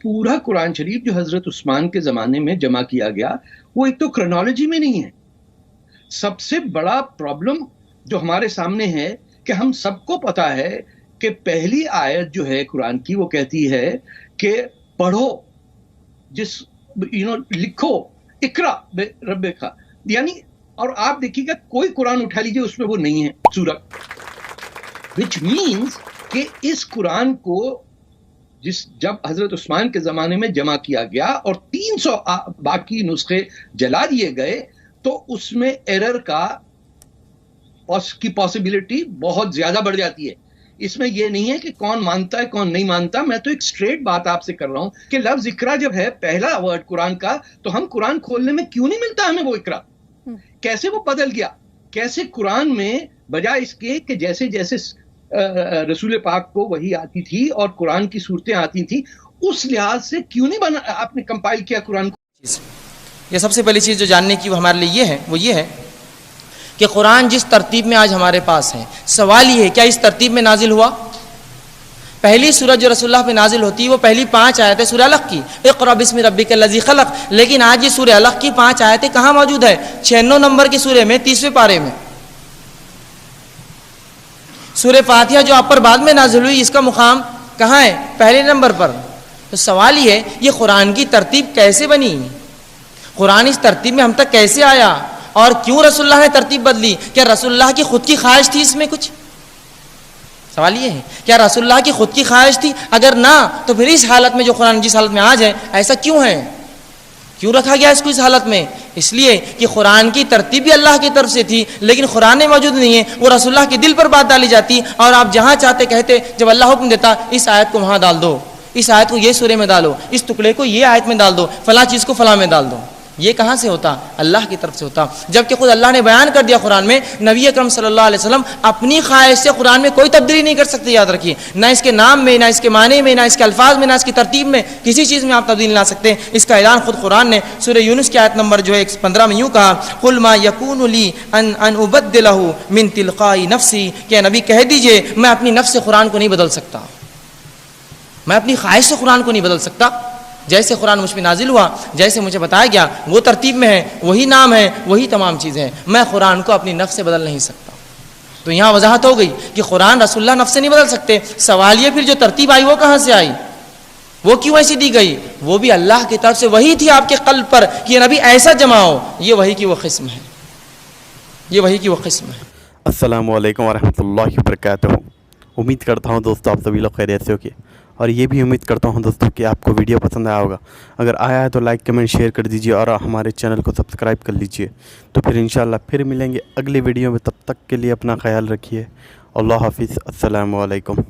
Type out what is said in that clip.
پورا قرآن شریف جو حضرت عثمان کے زمانے میں جمع کیا گیا وہ ایک تو کرونالوجی میں نہیں ہے. سب سے بڑا پرابلم جو ہمارے سامنے ہے کہ ہم سب کو پتا ہے کہ پہلی آیت جو ہے قرآن کی وہ کہتی ہے کہ پڑھو لکھو اقرا ربک، یعنی اور آپ دیکھیے گا کوئی قرآن اٹھا لیجیے اس میں وہ نہیں ہے سورت، وچ مینز کہ اس قرآن کو جب حضرت عثمان کے زمانے میں جمع کیا گیا اور 300 باقی نسخے جلا دیے گئے تو اس میں ایرر کی پاسبلٹی بہت زیادہ بڑھ جاتی ہے. اس میں یہ نہیں ہے کہ کون مانتا ہے کون نہیں مانتا. میں تو ایک اسٹریٹ بات آپ سے کر رہا ہوں کہ لفظ اقرا جب ہے پہلا ورڈ قرآن کا تو ہم قرآن کھولنے میں کیوں نہیں ملتا ہمیں وہ اقرا؟ کیسے وہ بدل گیا؟ کیسے قرآن میں بجائے اس کے کہ جیسے جیسے رسول پاک کو وحی آتی تھی اور قرآن کی صورتیں آتی تھی اس لحاظ سے کیوں نہیں آپ نے کمپائل کیا قرآن کو؟ یہ سب سے پہلی چیز جو جاننے کی وہ ہمارے لیے یہ ہے وہ یہ ہے کہ قرآن جس ترتیب میں آج ہمارے پاس ہے، سوال یہ ہے کیا اس ترتیب میں نازل ہوا؟ پہلی سورت جو رسول اللہ پہ نازل ہوتی ہے وہ پہلی 5 آیتیں سورہ الق کی، اقرأ بسم ربک الذی خلق، لیکن آج یہ سورہ الق کی 5 آیتیں کہاں موجود ہے؟ 96 نمبر کی سورہ میں 30ویں پارے میں. سورہ فاتحہ جو آپ پر بعد میں نازل ہوئی اس کا مقام کہاں ہے؟ پہلے نمبر پر. تو سوال یہ ہے یہ قرآن کی ترتیب کیسے بنی؟ قرآن اس ترتیب میں ہم تک کیسے آیا اور کیوں رسول اللہ نے ترتیب بدلی؟ کیا رسول اللہ کی خود کی خواہش تھی اس میں کچھ؟ سوال یہ ہے کیا رسول اللہ کی خود کی خواہش تھی؟ اگر نہ تو پھر اس حالت میں جو قرآن جس حالت میں آج ہے ایسا کیوں ہے؟ کیوں رکھا گیا اس کو اس حالت میں؟ اس لیے کہ قرآن کی ترتیب بھی اللہ کی طرف سے تھی لیکن قرآن میں موجود نہیں ہے، وہ رسول اللہ کے دل پر بات ڈالی جاتی اور آپ جہاں چاہتے کہتے. جب اللہ حکم دیتا اس آیت کو وہاں ڈال دو، اس آیت کو یہ سورے میں ڈالو، اس ٹکڑے کو یہ آیت میں ڈال دو، فلاں چیز کو فلاں میں ڈال دو. یہ کہاں سے ہوتا؟ اللہ کی طرف سے ہوتا. جبکہ خود اللہ نے بیان کر دیا قرآن میں نبی اکرم صلی اللہ علیہ وسلم اپنی خواہش سے قرآن میں کوئی تبدیلی نہیں کر سکتے. یاد رکھیے، نہ اس کے نام میں، نہ اس کے معنی میں، نہ اس کے الفاظ میں، نہ اس کی ترتیب میں، کسی چیز میں آپ تبدیلی لا سکتے. اس کا اعلان خود قرآن نے سورہ یونس کی آیت نمبر جو ہے 15 میں یوں کہا، قل ما یکون لی ان ابدلہ من تلقاء نفسی، کہ نبی کہہ دیجئے میں اپنی نفس سے قرآن کو نہیں بدل سکتا، میں اپنی خواہش سے قرآن کو نہیں بدل سکتا. جیسے قرآن مجھ پہ نازل ہوا، جیسے مجھے بتایا گیا وہ ترتیب میں ہے، وہی نام ہے، وہی تمام چیزیں ہیں. میں قرآن کو اپنی نفس سے بدل نہیں سکتا. تو یہاں وضاحت ہو گئی کہ قرآن رسول اللہ نفس سے نہیں بدل سکتے. سوال یہ پھر جو ترتیب آئی وہ کہاں سے آئی؟ وہ کیوں ایسی دی گئی؟ وہ بھی اللہ کی طرف سے وہی تھی آپ کے قلب پر کہ یہ نبی ایسا جمع ہو. یہ وہی کی وہ قسم ہے، یہ وہی کی وہ قسم ہے. السلام علیکم ورحمۃ اللہ وبرکاتہ. امید کرتا ہوں دوستو آپ سبھی لوگ خیریت سے ہو. اور یہ بھی امید کرتا ہوں دوستوں کہ آپ کو ویڈیو پسند آیا ہوگا. اگر آیا ہے تو لائک کمنٹ شیئر کر دیجیے اور ہمارے چینل کو سبسکرائب کر لیجیے. تو پھر انشاءاللہ پھر ملیں گے اگلی ویڈیو میں. تب تک کے لیے اپنا خیال رکھیے. اللہ حافظ. السلام علیکم.